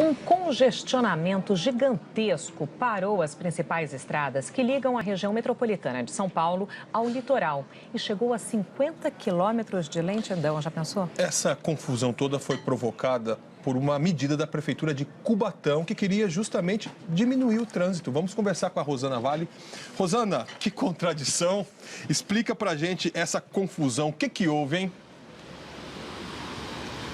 Um congestionamento gigantesco parou as principais estradas que ligam a região metropolitana de São Paulo ao litoral e chegou a 50 quilômetros de lentidão. Já pensou? Essa confusão toda foi provocada por uma medida da Prefeitura de Cubatão que queria justamente diminuir o trânsito. Vamos conversar com a Rosana Vale. Rosana, que contradição. Explica pra gente essa confusão. O que houve, hein?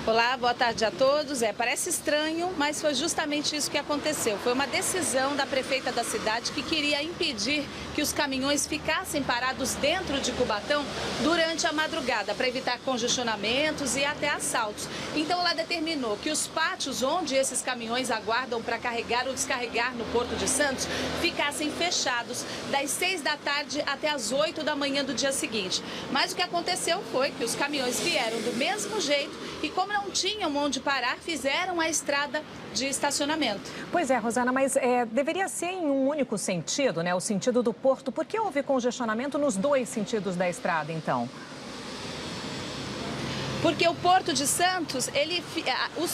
Olá, boa tarde a todos. Parece estranho, mas foi justamente isso que aconteceu. Foi uma decisão da prefeita da cidade que queria impedir que os caminhões ficassem parados dentro de Cubatão durante a madrugada, para evitar congestionamentos e até assaltos. Então ela determinou que os pátios onde esses caminhões aguardam para carregar ou descarregar no Porto de Santos ficassem fechados das 6 da tarde até as 8 da manhã do dia seguinte. Mas o que aconteceu foi que os caminhões vieram do mesmo jeito e, como não tinham onde parar, fizeram a estrada de estacionamento. Pois é, Rosana, mas deveria ser em um único sentido, né? O sentido do porto. Por que houve congestionamento nos dois sentidos da estrada, então? Porque o Porto de Santos,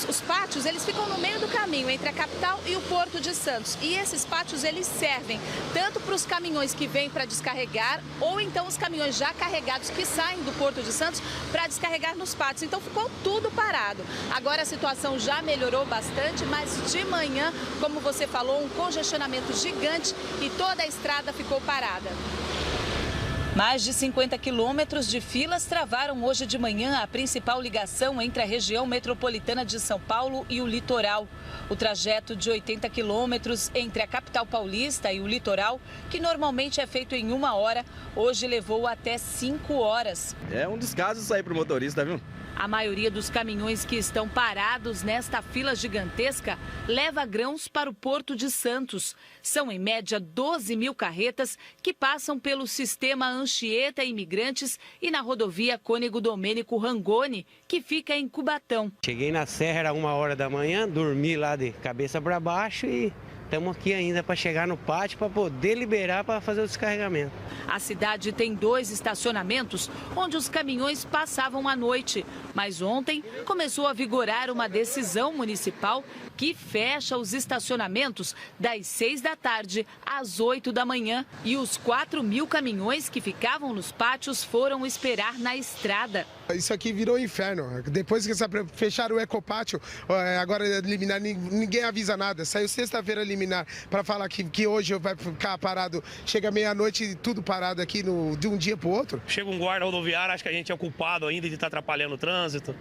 os pátios, eles ficam no meio do caminho entre a capital e o Porto de Santos. E esses pátios, eles servem tanto para os caminhões que vêm para descarregar, ou então os caminhões já carregados que saem do Porto de Santos para descarregar nos pátios. Então ficou tudo parado. Agora a situação já melhorou bastante, mas de manhã, como você falou, um congestionamento gigante e toda a estrada ficou parada. Mais de 50 quilômetros de filas travaram hoje de manhã a principal ligação entre a região metropolitana de São Paulo e o litoral. O trajeto de 80 quilômetros entre a capital paulista e o litoral, que normalmente é feito em 1 hora, hoje levou até 5 horas. É um descaso isso aí para o motorista, viu? A maioria dos caminhões que estão parados nesta fila gigantesca leva grãos para o Porto de Santos. São, em média, 12 mil carretas que passam pelo sistema Anchieta Imigrantes e na rodovia Cônego Domênico Rangoni, que fica em Cubatão. Cheguei na serra, era 1 hora da manhã, dormi lá de cabeça para baixo e estamos aqui ainda para chegar no pátio para poder liberar para fazer o descarregamento. A cidade tem 2 estacionamentos onde os caminhões passavam a noite. Mas ontem começou a vigorar uma decisão municipal que fecha os estacionamentos das 6 da tarde às 8 da manhã. E os 4 mil caminhões que ficavam nos pátios foram esperar na estrada. Isso aqui virou inferno. Depois que fecharam o ecopátio, agora eliminar, ninguém avisa nada. Saiu sexta-feira eliminar para falar que hoje vai ficar parado. Chega meia-noite e tudo parado aqui de um dia para o outro. Chega um guarda rodoviário, acho que a gente é o culpado ainda de estar atrapalhando o trânsito,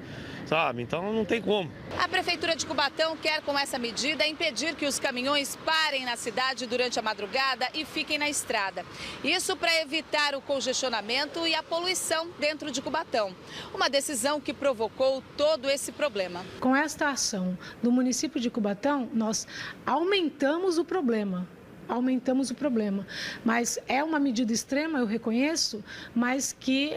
sabe? Então não tem como. A Prefeitura de Cubatão quer, com essa medida, impedir que os caminhões parem na cidade durante a madrugada e fiquem na estrada. Isso para evitar o congestionamento e a poluição dentro de Cubatão. Uma decisão que provocou todo esse problema. Com esta ação do município de Cubatão, nós aumentamos o problema. Mas é uma medida extrema, eu reconheço, mas que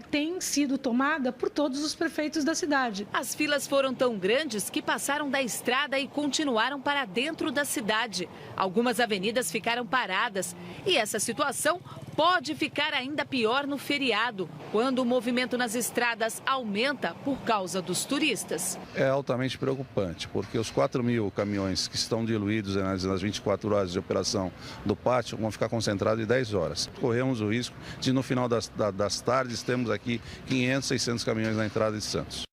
tem sido tomada por todos os prefeitos da cidade. As filas foram tão grandes que passaram da estrada e continuaram para dentro da cidade. Algumas avenidas ficaram paradas e essa situação pode ficar ainda pior no feriado, quando o movimento nas estradas aumenta por causa dos turistas. É altamente preocupante, porque os 4 mil caminhões que estão diluídos nas 24 horas de operação do pátio vão ficar concentrados em 10 horas. Corremos o risco de, no final das tardes, termos aqui 500, 600 caminhões na entrada de Santos.